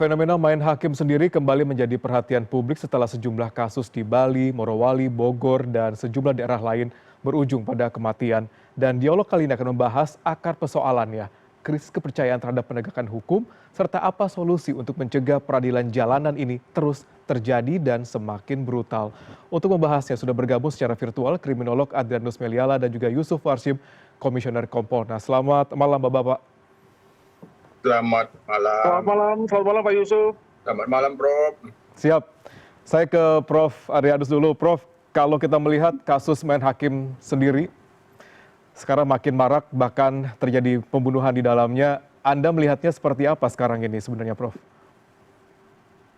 Fenomena main hakim sendiri kembali menjadi perhatian publik setelah sejumlah kasus di Bali, Morowali, Bogor, dan sejumlah daerah lain berujung pada kematian. Dan dialog kali ini akan membahas akar persoalannya, krisis kepercayaan terhadap penegakan hukum, serta apa solusi untuk mencegah peradilan jalanan ini terus terjadi dan semakin brutal. Untuk membahasnya sudah bergabung secara virtual kriminolog Adrianus Meliala dan juga Yusuf Warshim, Komisioner Kompolnas. Selamat malam Bapak-Bapak. Selamat malam. Selamat malam Pak Yusuf. Selamat malam, Prof. Siap. Saya ke Prof. Adrianus dulu. Prof, kalau kita melihat kasus main hakim sendiri, sekarang makin marak, bahkan terjadi pembunuhan di dalamnya. Anda melihatnya seperti apa sekarang ini sebenarnya, Prof?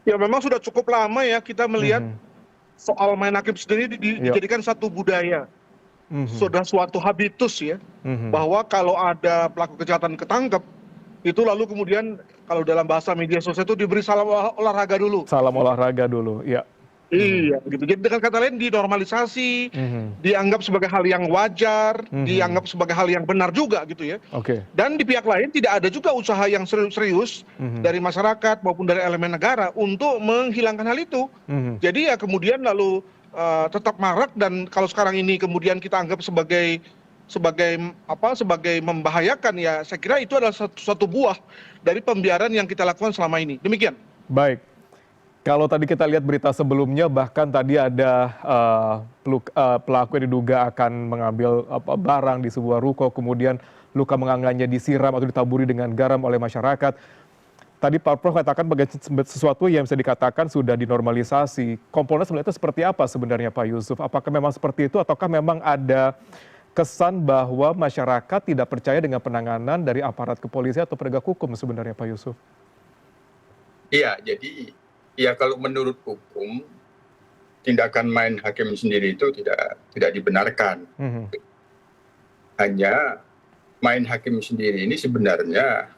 Ya memang sudah cukup lama ya kita melihat soal main hakim sendiri dijadikan satu budaya. Sudah suatu habitus ya, bahwa kalau ada pelaku kejahatan ketangkep, itu lalu kemudian kalau dalam bahasa media sosial itu diberi salam olahraga dulu. Salam olahraga dulu, ya. Iya, gitu. Jadi dengan kata lain dinormalisasi, dianggap sebagai hal yang wajar, dianggap sebagai hal yang benar juga gitu ya. Oke. Dan di pihak lain tidak ada juga usaha yang serius dari masyarakat maupun dari elemen negara untuk menghilangkan hal itu. Jadi ya kemudian lalu tetap marak, dan kalau sekarang ini kemudian kita anggap sebagai membahayakan, ya saya kira itu adalah suatu buah dari pembiaran yang kita lakukan selama ini. Demikian. Baik. Kalau tadi kita lihat berita sebelumnya, bahkan tadi ada pelaku yang diduga akan mengambil barang di sebuah ruko, kemudian luka mengangannya disiram atau ditaburi dengan garam oleh masyarakat. Tadi Pak Prof katakan bagian sesuatu yang bisa dikatakan sudah dinormalisasi. Kompolnas melihatnya seperti apa sebenarnya Pak Yusuf? Apakah memang seperti itu ataukah memang ada kesan bahwa masyarakat tidak percaya dengan penanganan dari aparat kepolisian atau penegak hukum sebenarnya Pak Yusuf? Iya, jadi ya kalau menurut hukum, tindakan main hakim sendiri itu tidak dibenarkan. Hanya main hakim sendiri ini sebenarnya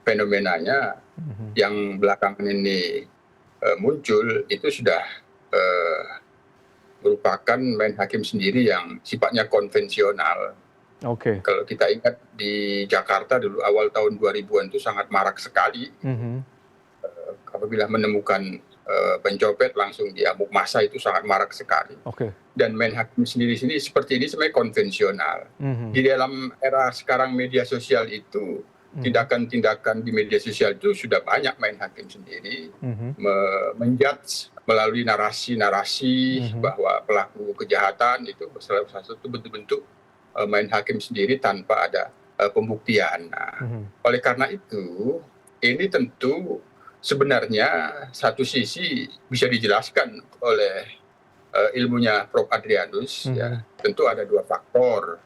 fenomenanya yang belakangan ini muncul itu sudah merupakan main hakim sendiri yang sifatnya konvensional. Oke. Kalau kita ingat di Jakarta dulu awal tahun 2000-an itu sangat marak sekali. Apabila menemukan pencopet langsung diamuk massa itu sangat marak sekali. Oke. Dan main hakim sendiri seperti ini sebenarnya konvensional. Di dalam era sekarang media sosial itu, tindakan-tindakan di media sosial itu sudah banyak main hakim sendiri menjudge melalui narasi-narasi bahwa pelaku kejahatan itu salah satu bentuk-bentuk main hakim sendiri tanpa ada pembuktian. Nah, oleh karena itu, ini tentu sebenarnya satu sisi bisa dijelaskan oleh ilmunya Prof. Adrianus. Ya, tentu ada dua faktor.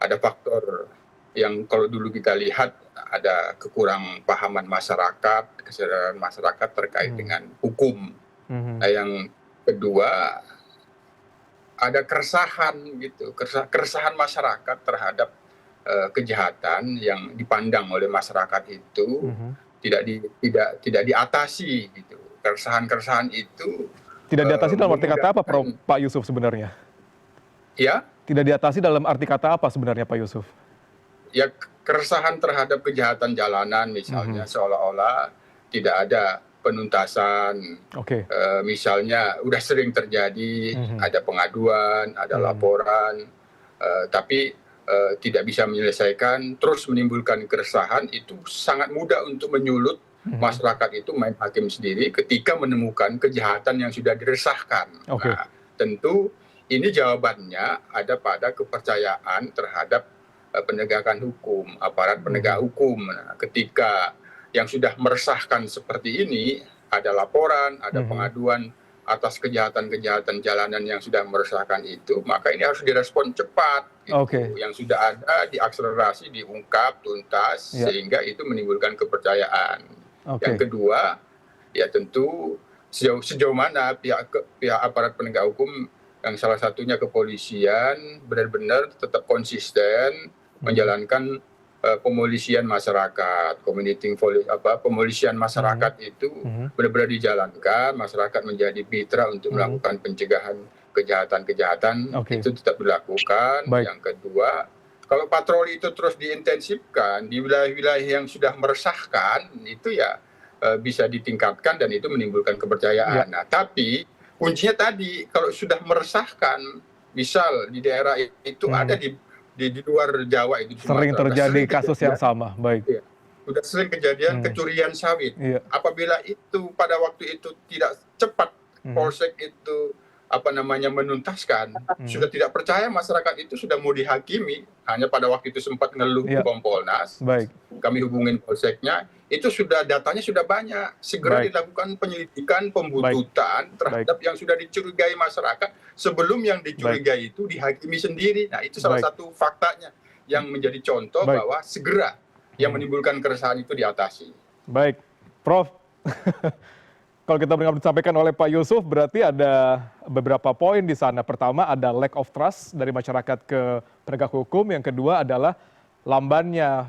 Ada faktor yang kalau dulu kita lihat ada kekurang pahaman masyarakat, kesadaran masyarakat terkait dengan hukum. Nah, yang kedua ada keresahan gitu, keresahan masyarakat terhadap kejahatan yang dipandang oleh masyarakat itu tidak diatasi gitu. Keresahan itu tidak diatasi dalam arti kata apa Pak Yusuf sebenarnya? Ya? Tidak diatasi dalam arti kata apa sebenarnya Pak Yusuf? Ya, keresahan terhadap kejahatan jalanan misalnya, seolah-olah tidak ada penuntasan. Misalnya udah sering terjadi, ada pengaduan, ada laporan, tapi tidak bisa menyelesaikan, terus menimbulkan keresahan. Itu sangat mudah untuk menyulut masyarakat itu main hakim sendiri ketika menemukan kejahatan yang sudah diresahkan. Nah, tentu ini jawabannya ada pada kepercayaan terhadap penegakan hukum, aparat penegak hukum. Nah, ketika yang sudah meresahkan seperti ini, ada laporan, ada pengaduan atas kejahatan-kejahatan jalanan yang sudah meresahkan itu, maka ini harus direspon cepat. Gitu. Yang sudah ada diakselerasi, diungkap tuntas, sehingga itu menimbulkan kepercayaan. Yang kedua, ya tentu sejauh mana pihak aparat penegak hukum yang salah satunya kepolisian benar-benar tetap konsisten menjalankan pemolisian masyarakat, pemolisian masyarakat itu benar-benar dijalankan, masyarakat menjadi mitra untuk melakukan pencegahan kejahatan-kejahatan, itu tetap dilakukan. Yang kedua, kalau patroli itu terus diintensifkan di wilayah-wilayah yang sudah meresahkan, itu ya bisa ditingkatkan dan itu menimbulkan kepercayaan. Nah, tapi kuncinya tadi kalau sudah meresahkan, misal di daerah itu ada di luar Jawa itu di sering Sumatera, terjadi kasus yang sama, baik. Ya, sudah sering kejadian kecurian sawit. Apabila itu pada waktu itu tidak cepat polsek itu menuntaskan, sudah tidak percaya masyarakat itu sudah mau dihakimi, hanya pada waktu itu sempat ngeluh ke Kompolnas, kami hubungin polseknya, itu sudah datanya sudah banyak, segera dilakukan penyelidikan, pembuntutan terhadap yang sudah dicurigai masyarakat sebelum yang dicurigai itu dihakimi sendiri. Nah, itu salah satu faktanya yang menjadi contoh bahwa segera yang menimbulkan keresahan itu diatasi. Baik, Prof. Kalau kita mendengar disampaikan oleh Pak Yusuf, berarti ada beberapa poin di sana. Pertama, ada lack of trust dari masyarakat ke penegak hukum. Yang kedua adalah lambannya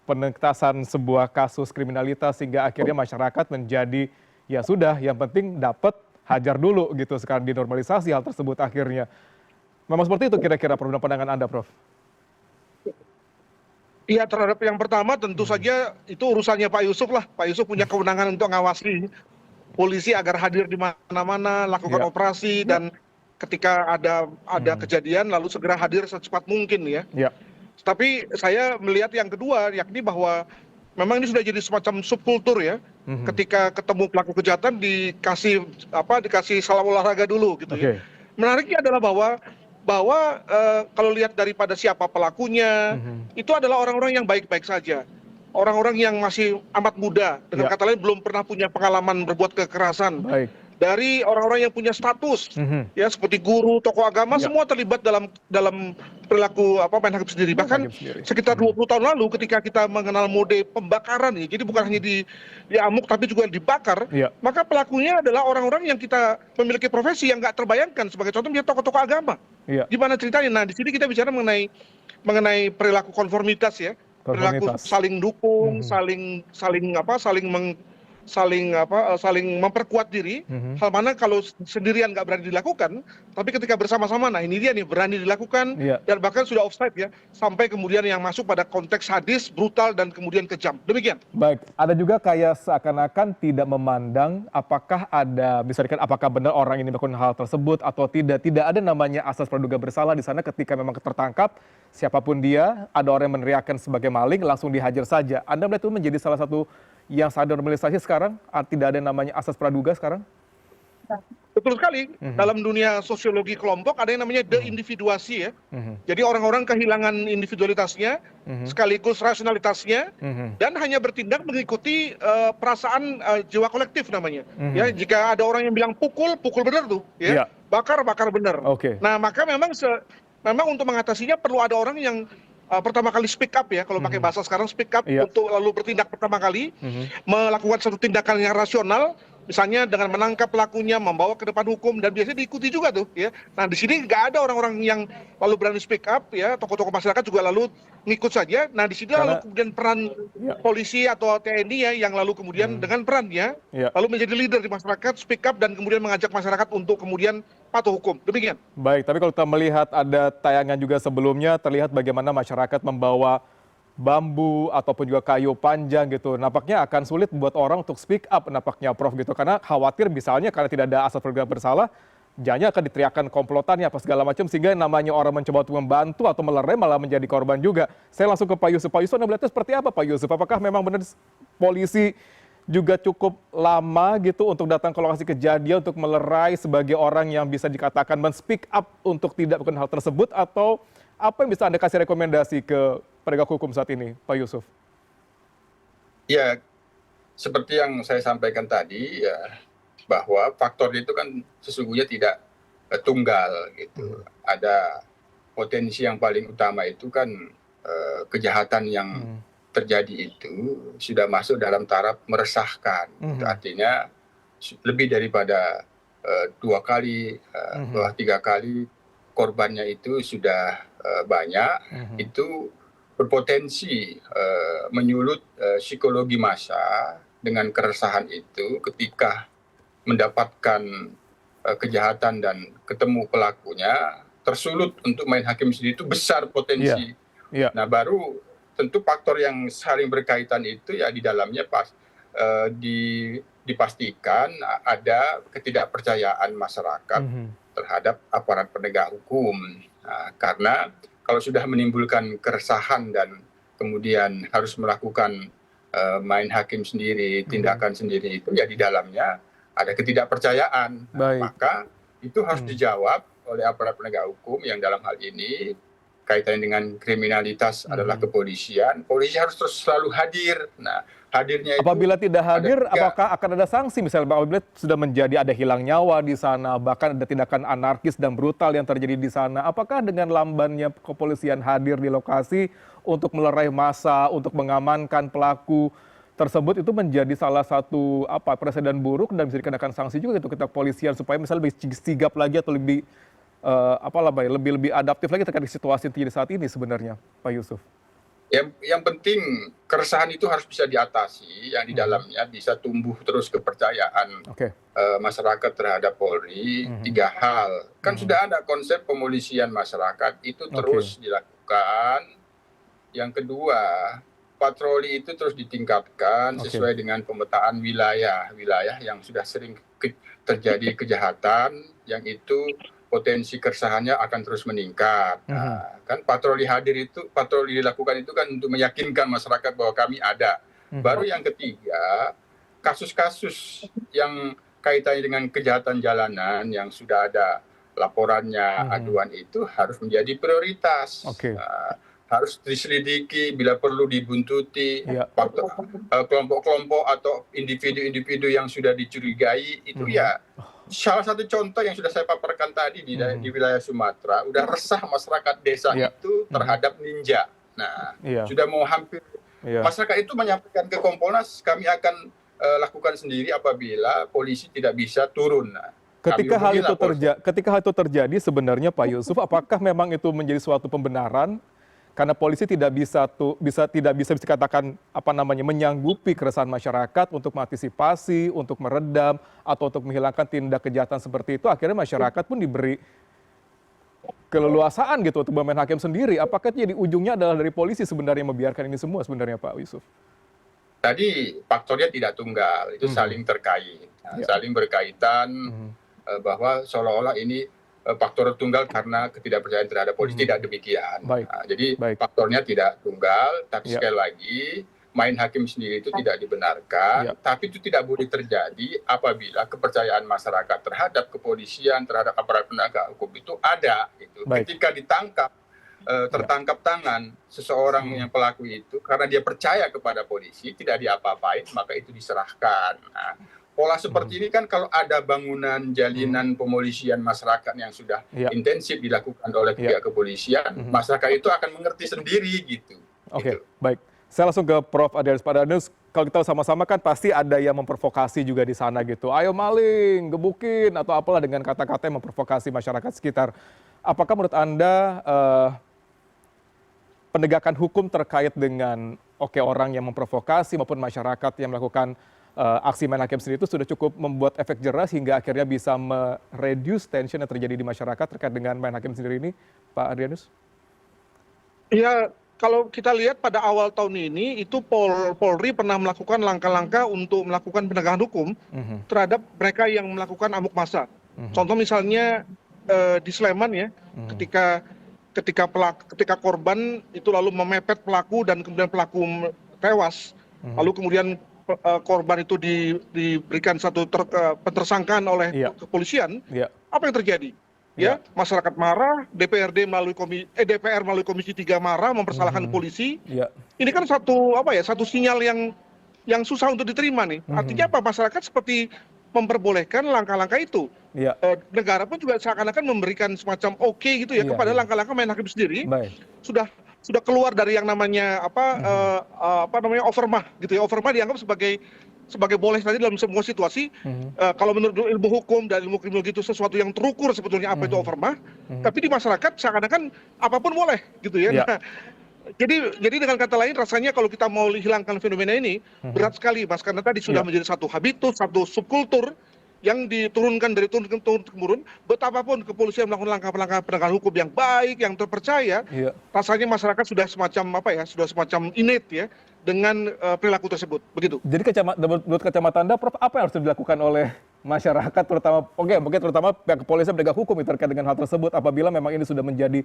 penuntasan sebuah kasus kriminalitas sehingga akhirnya masyarakat menjadi ya sudah, yang penting dapat, hajar dulu gitu. Sekarang dinormalisasi hal tersebut akhirnya. Memang seperti itu kira-kira pandangan Anda, Prof? Iya, terhadap yang pertama tentu saja itu urusannya Pak Yusuf lah. Pak Yusuf punya kewenangan untuk ngawasi polisi agar hadir di mana-mana, lakukan operasi, dan ketika ada kejadian lalu segera hadir secepat mungkin ya. Tapi saya melihat yang kedua, yakni bahwa memang ini sudah jadi semacam subkultur ya. Ketika ketemu pelaku kejahatan dikasih salam olahraga dulu gitu ya. Menariknya adalah bahwa kalau lihat daripada siapa pelakunya, itu adalah orang-orang yang baik-baik saja. Orang-orang yang masih amat muda, dengan kata lain belum pernah punya pengalaman berbuat kekerasan. Dari orang-orang yang punya status, ya seperti guru, tokoh agama, semua terlibat dalam perilaku main hakim sendiri. Bahkan sekitar 20 tahun lalu ketika kita mengenal mode pembakaran, ya, jadi bukan hanya diamuk tapi juga dibakar, maka pelakunya adalah orang-orang yang kita memiliki profesi yang nggak terbayangkan. Sebagai contoh, dia tokoh-tokoh agama. Gimana ceritanya? Nah, di sini kita bicara mengenai perilaku konformitas ya. Perilaku saling dukung, saling memperkuat diri. Hal mana kalau sendirian nggak berani dilakukan, tapi ketika bersama-sama, nah ini dia nih berani dilakukan, dan bahkan sudah offside ya, sampai kemudian yang masuk pada konteks sadis, brutal, dan kemudian kejam. Demikian. Baik, ada juga kayak seakan-akan tidak memandang apakah ada, misalkan apakah benar orang ini melakukan hal tersebut atau tidak. Tidak ada namanya asas praduga bersalah di sana. Ketika memang tertangkap, siapapun dia, ada orang yang meneriakkan sebagai maling, langsung dihajar saja. Anda melihat itu menjadi salah satu yang sadar normalisasi sekarang, tidak ada namanya asas praduga sekarang? Betul sekali. Dalam dunia sosiologi kelompok ada yang namanya deindividuasi ya. Jadi orang-orang kehilangan individualitasnya, sekaligus rasionalitasnya, dan hanya bertindak mengikuti perasaan jiwa kolektif namanya. Ya, jika ada orang yang bilang pukul benar tuh, ya. Bakar benar. Nah, maka memang untuk mengatasinya perlu ada orang yang pertama kali speak up ya, kalau pakai bahasa sekarang speak up, untuk lalu bertindak pertama kali, melakukan satu tindakan yang rasional, misalnya dengan menangkap pelakunya, membawa ke depan hukum, dan biasanya diikuti juga tuh ya. Nah, di sini nggak ada orang-orang yang lalu berani speak up ya, tokoh-tokoh masyarakat juga lalu ngikut saja. Nah, di sini lalu kemudian peran polisi atau TNI ya, yang lalu kemudian dengan perannya lalu menjadi leader di masyarakat, speak up, dan kemudian mengajak masyarakat untuk kemudian patuh hukum. Demikian. Baik, tapi kalau kita melihat ada tayangan juga sebelumnya, terlihat bagaimana masyarakat membawa bambu ataupun juga kayu panjang gitu. Nampaknya akan sulit buat orang untuk speak up nampaknya, Prof, gitu. Karena khawatir misalnya karena tidak ada asas praduga bersalah, jangan akan diteriakkan komplotannya apa segala macam, sehingga namanya orang mencoba untuk membantu atau melerai malah menjadi korban juga. Saya langsung ke Pak Yusuf. Pak Yusuf, Anda melihatnya seperti apa, Pak Yusuf? Apakah memang benar polisi juga cukup lama gitu untuk datang ke lokasi kejadian untuk melerai sebagai orang yang bisa dikatakan men-speak up untuk tidak melakukan hal tersebut, atau apa yang bisa Anda kasih rekomendasi ke penegak hukum saat ini, Pak Yusuf? Ya, seperti yang saya sampaikan tadi, ya, bahwa faktor itu kan sesungguhnya tidak tunggal gitu. Ada potensi yang paling utama itu kan kejahatan yang terjadi itu sudah masuk dalam taraf meresahkan. Itu artinya lebih daripada 2 kali, 3 kali korbannya itu sudah banyak, itu berpotensi menyulut psikologi massa dengan keresahan itu ketika mendapatkan kejahatan dan ketemu pelakunya, tersulut untuk main hakim sendiri, itu besar potensi. Nah, baru tentu faktor yang saling berkaitan itu ya di dalamnya dipastikan ada ketidakpercayaan masyarakat terhadap aparat penegak hukum. Karena kalau sudah menimbulkan keresahan dan kemudian harus melakukan main hakim sendiri, tindakan sendiri, itu ya di dalamnya ada ketidakpercayaan. Maka itu harus dijawab oleh aparat penegak hukum yang dalam hal ini kaitannya dengan kriminalitas adalah kepolisian. Polisi harus terus selalu hadir. Nah, hadirnya itu apabila tidak hadir, apakah akan ada sanksi? Misalnya apabila sudah menjadi ada hilang nyawa di sana, bahkan ada tindakan anarkis dan brutal yang terjadi di sana, apakah dengan lambannya kepolisian hadir di lokasi untuk melerai massa, untuk mengamankan pelaku tersebut itu menjadi salah satu presiden buruk dan bisa dikenakan sanksi juga gitu kita kepolisian supaya misalnya lebih sigap lagi atau lebih lebih adaptif lagi terkait situasi yang terjadi saat ini sebenarnya, Pak Yusuf? Yang penting keresahan itu harus bisa diatasi, yang di dalamnya bisa tumbuh terus kepercayaan masyarakat terhadap Polri. 3 hal, kan sudah ada konsep pemolisian masyarakat itu terus dilakukan. Yang kedua, patroli itu terus ditingkatkan sesuai dengan pemetaan wilayah yang sudah sering terjadi kejahatan, yang itu potensi keresahannya akan terus meningkat. Nah, kan patroli dilakukan itu kan untuk meyakinkan masyarakat bahwa kami ada. Baru yang ketiga, kasus-kasus yang kaitannya dengan kejahatan jalanan yang sudah ada laporannya, aduan itu harus menjadi prioritas. Harus diselidiki, bila perlu dibuntuti. Kelompok-kelompok atau individu-individu yang sudah dicurigai itu ya salah satu contoh yang sudah saya paparkan tadi di wilayah Sumatera, udah resah masyarakat desa itu terhadap ninja. Nah, sudah mau hampir masyarakat itu menyampaikan ke Kompolnas, kami akan lakukan sendiri apabila polisi tidak bisa turun. Nah, ketika hal itu terjadi sebenarnya Pak Yusuf, apakah memang itu menjadi suatu pembenaran? Karena polisi tidak bisa dikatakan menyanggupi keresahan masyarakat untuk mengantisipasi, untuk meredam atau untuk menghilangkan tindak kejahatan seperti itu, akhirnya masyarakat pun diberi keleluasaan gitu untuk bermain hakim sendiri. Apakah jadi ujungnya adalah dari polisi sebenarnya membiarkan ini semua sebenarnya Pak Yusuf? Tadi faktornya tidak tunggal, itu saling terkait, saling berkaitan, bahwa seolah-olah ini faktor tunggal karena ketidakpercayaan terhadap polisi. Tidak demikian. Jadi faktornya tidak tunggal, tapi sekali lagi main hakim sendiri itu tidak dibenarkan, tapi itu tidak boleh terjadi apabila kepercayaan masyarakat terhadap kepolisian, terhadap aparat penegak hukum itu ada. Ketika tertangkap tangan seseorang yang pelaku itu karena dia percaya kepada polisi, tidak diapa-apain, maka itu diserahkan. Nah, pola seperti ini kan kalau ada bangunan jalinan pemolisian masyarakat yang sudah intensif dilakukan oleh pihak kepolisian, masyarakat itu akan mengerti sendiri gitu. Baik. Saya langsung ke Prof. Adrianus. Pak Adrianus, kalau kita sama-sama kan pasti ada yang memprovokasi juga di sana gitu. Ayo maling, gebukin, atau apalah dengan kata-kata yang memprovokasi masyarakat sekitar. Apakah menurut Anda penegakan hukum terkait dengan orang yang memprovokasi maupun masyarakat yang melakukan aksi main hakim sendiri itu sudah cukup membuat efek jerah hingga akhirnya bisa mereduce tension yang terjadi di masyarakat terkait dengan main hakim sendiri ini, Pak Adrianus? Ya, kalau kita lihat pada awal tahun ini itu Polri pernah melakukan langkah-langkah untuk melakukan penegakan hukum terhadap mereka yang melakukan amuk massa. Contoh misalnya di Sleman ya, ketika korban itu lalu memepet pelaku dan kemudian pelaku tewas, lalu kemudian korban itu diberikan satu pentersangkaan oleh kepolisian, apa yang terjadi? Masyarakat marah, DPR melalui Komisi 3 marah mempersalahkan polisi. Ini kan satu sinyal yang susah untuk diterima nih. Artinya apa? Masyarakat seperti memperbolehkan langkah-langkah itu. Negara pun juga seakan-akan memberikan semacam gitu ya kepada langkah-langkah main hakim sendiri. Sudah keluar dari yang namanya overmah gitu ya. Overmah dianggap sebagai boleh tadi dalam semua situasi. Kalau menurut ilmu hukum dan ilmu kriminologi itu sesuatu yang terukur sebetulnya apa itu overmah. Tapi di masyarakat seakan-akan apapun boleh gitu ya. Nah, jadi dengan kata lain rasanya kalau kita mau hilangkan fenomena ini berat sekali Mas, karena tadi sudah menjadi satu habitus, satu subkultur yang diturunkan dari turun temurun, betapapun kepolisian melakukan langkah-langkah penegakan hukum yang baik, yang terpercaya, rasanya masyarakat sudah semacam sudah semacam innate ya dengan perilaku tersebut. Begitu. Jadi menurut kacamata Anda, Prof, apa yang harus dilakukan oleh masyarakat, terutama pihak kepolisian penegak hukum terkait dengan hal tersebut, apabila memang ini sudah menjadi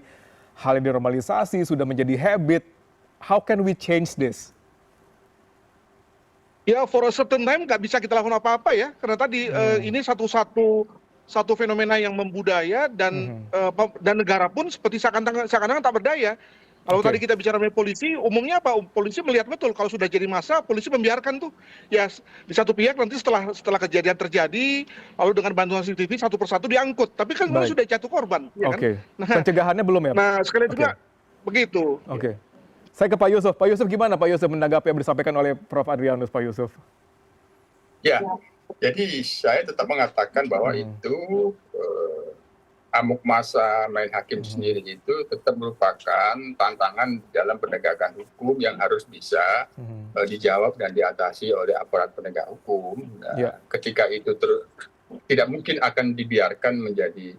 hal yang dinormalisasi, sudah menjadi habit, how can we change this? Ya, for a certain time nggak bisa kita lakukan apa-apa ya, karena tadi ini satu fenomena yang membudaya dan negara pun seperti seakan-akan tak berdaya. Kalau tadi kita bicara mengenai polisi, umumnya apa? Polisi melihat betul kalau sudah jadi massa, polisi membiarkan tuh. Ya, di satu pihak nanti setelah kejadian terjadi, lalu dengan bantuan CCTV satu persatu diangkut. Tapi kan sudah jatuh korban, ya kan? Nah, pencegahannya belum ya? Nah, sekali juga begitu. Saya ke Pak Yusuf. Pak Yusuf, gimana Pak Yusuf menanggapi yang disampaikan oleh Prof. Adrianus, Pak Yusuf? Ya, jadi saya tetap mengatakan bahwa itu amuk massa main hakim sendiri itu tetap merupakan tantangan dalam penegakan hukum yang harus bisa dijawab dan diatasi oleh aparat penegak hukum. Nah, ketika itu tidak mungkin akan dibiarkan menjadi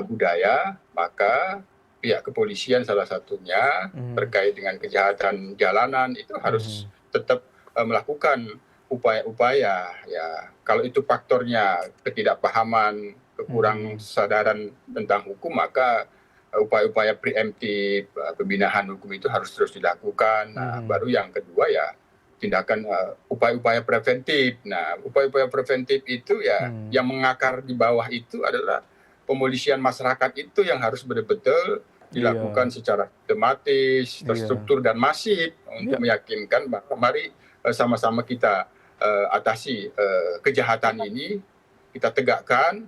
budaya, maka pihak kepolisian salah satunya terkait dengan kejahatan jalanan itu harus tetap melakukan upaya-upaya, ya kalau itu faktornya ketidakpahaman, kekurang sadaran tentang hukum, maka upaya-upaya preemptif, pembinaan hukum itu harus terus dilakukan. Nah, baru yang kedua ya tindakan upaya-upaya preventif. Nah, upaya-upaya preventif itu ya yang mengakar di bawah itu adalah pemolisian masyarakat itu yang harus betul-betul dilakukan secara sistematis, terstruktur dan masif untuk meyakinkan bahwa mari sama-sama kita atasi kejahatan ini, kita tegakkan,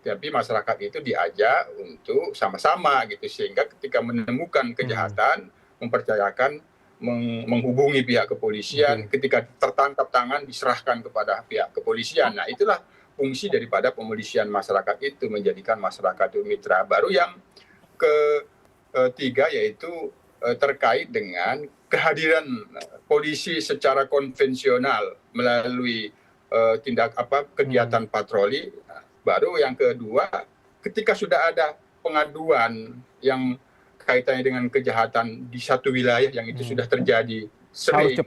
tapi masyarakat itu diajak untuk sama-sama gitu, sehingga ketika menemukan kejahatan mempercayakan menghubungi pihak kepolisian, ketika tertangkap tangan diserahkan kepada pihak kepolisian. Nah, itulah fungsi daripada pemolisian masyarakat itu, menjadikan masyarakat itu mitra. Baru yang ketiga yaitu terkait dengan kehadiran polisi secara konvensional melalui kegiatan patroli. Baru yang kedua, ketika sudah ada pengaduan yang kaitannya dengan kejahatan di satu wilayah yang itu sudah terjadi sering,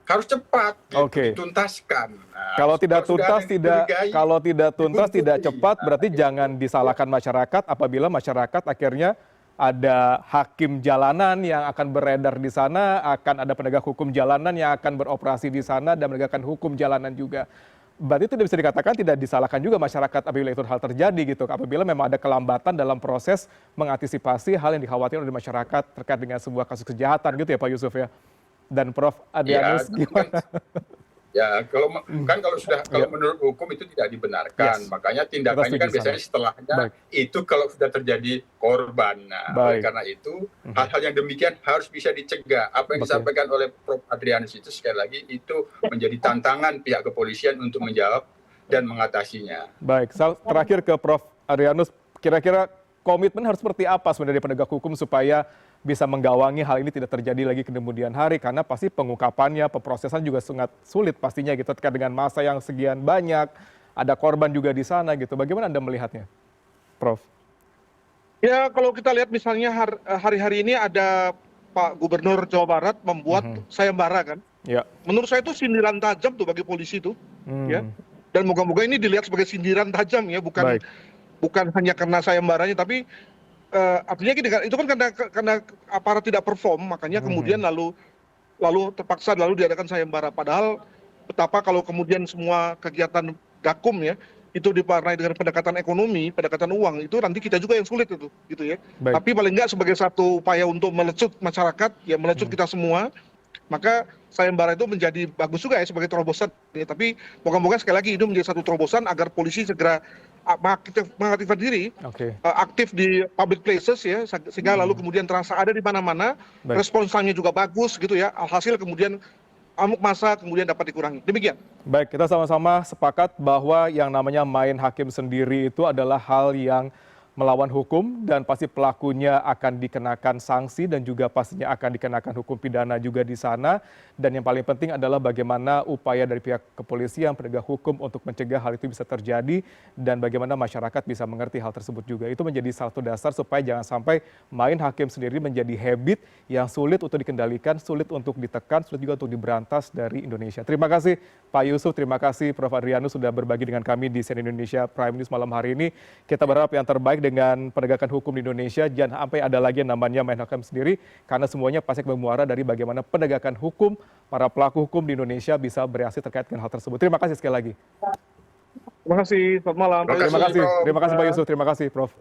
harus cepat dituntaskan. Nah, kalau tidak tuntas tidak cepat, berarti jangan disalahkan masyarakat apabila masyarakat akhirnya ada hakim jalanan yang akan beredar di sana, akan ada penegak hukum jalanan yang akan beroperasi di sana dan menegakkan hukum jalanan juga. Berarti itu bisa dikatakan tidak disalahkan juga masyarakat apabila itu hal terjadi gitu, apabila memang ada kelambatan dalam proses mengantisipasi hal yang dikhawatirkan oleh masyarakat terkait dengan sebuah kasus kejahatan gitu ya Pak Yusuf ya. Dan Prof. Adrianus gimana? Ya, kalau menurut hukum itu tidak dibenarkan, makanya tindakannya kan biasanya setelahnya itu kalau sudah terjadi korban. Nah, oleh karena itu hal-hal yang demikian harus bisa dicegah. Apa yang disampaikan oleh Prof. Adrianus itu sekali lagi itu menjadi tantangan pihak kepolisian untuk menjawab dan mengatasinya. Baik, terakhir ke Prof. Adrianus, kira-kira komitmen harus seperti apa sebenarnya penegak hukum supaya bisa menggawangi hal ini tidak terjadi lagi kemudian hari, karena pasti pengungkapannya, pemrosesan juga sangat sulit pastinya gitu terkait dengan masa yang sekian banyak, ada korban juga di sana gitu. Bagaimana Anda melihatnya, Prof? Ya, kalau kita lihat misalnya hari-hari ini ada Pak Gubernur Jawa Barat membuat sayembara kan. Ya. Menurut saya itu sindiran tajam tuh bagi polisi tuh, ya. Dan moga-moga ini dilihat sebagai sindiran tajam ya, bukan hanya karena sayembaranya, tapi artinya gini, itu kan karena aparat tidak perform, makanya kemudian lalu terpaksa diadakan sayembara. Padahal betapa kalau kemudian semua kegiatan gakum ya itu diwarnai dengan pendekatan ekonomi, pendekatan uang, itu nanti kita juga yang sulit itu, gitu ya. Tapi paling nggak sebagai satu upaya untuk melecut masyarakat, ya melecut kita semua, maka sayembara itu menjadi bagus juga ya sebagai terobosan. Ya, tapi moga-moga sekali lagi itu menjadi satu terobosan agar polisi segera mengaktifkan diri, aktif di public places ya, sehingga lalu kemudian terasa ada di mana-mana, responsnya juga bagus gitu ya, alhasil kemudian amuk massa kemudian dapat dikurangi. Demikian. Baik, kita sama-sama sepakat bahwa yang namanya main hakim sendiri itu adalah hal yang melawan hukum dan pasti pelakunya akan dikenakan sanksi dan juga pastinya akan dikenakan hukum pidana juga di sana. Dan yang paling penting adalah bagaimana upaya dari pihak kepolisian, penegak hukum untuk mencegah hal itu bisa terjadi dan bagaimana masyarakat bisa mengerti hal tersebut juga. Itu menjadi satu dasar supaya jangan sampai main hakim sendiri menjadi habit yang sulit untuk dikendalikan, sulit untuk ditekan, sulit juga untuk diberantas dari Indonesia. Terima kasih Pak Yusuf, terima kasih Prof. Adrianus sudah berbagi dengan kami di CNN Indonesia Prime News malam hari ini. Kita berharap yang terbaik dengan penegakan hukum di Indonesia, jangan sampai ada lagi yang namanya main hakim sendiri, karena semuanya pasti bermuara dari bagaimana penegakan hukum, para pelaku hukum di Indonesia bisa bereaksi terkait dengan hal tersebut. Terima kasih sekali lagi. Terima kasih, selamat malam. Terima kasih Pak Yusuf, terima kasih Prof.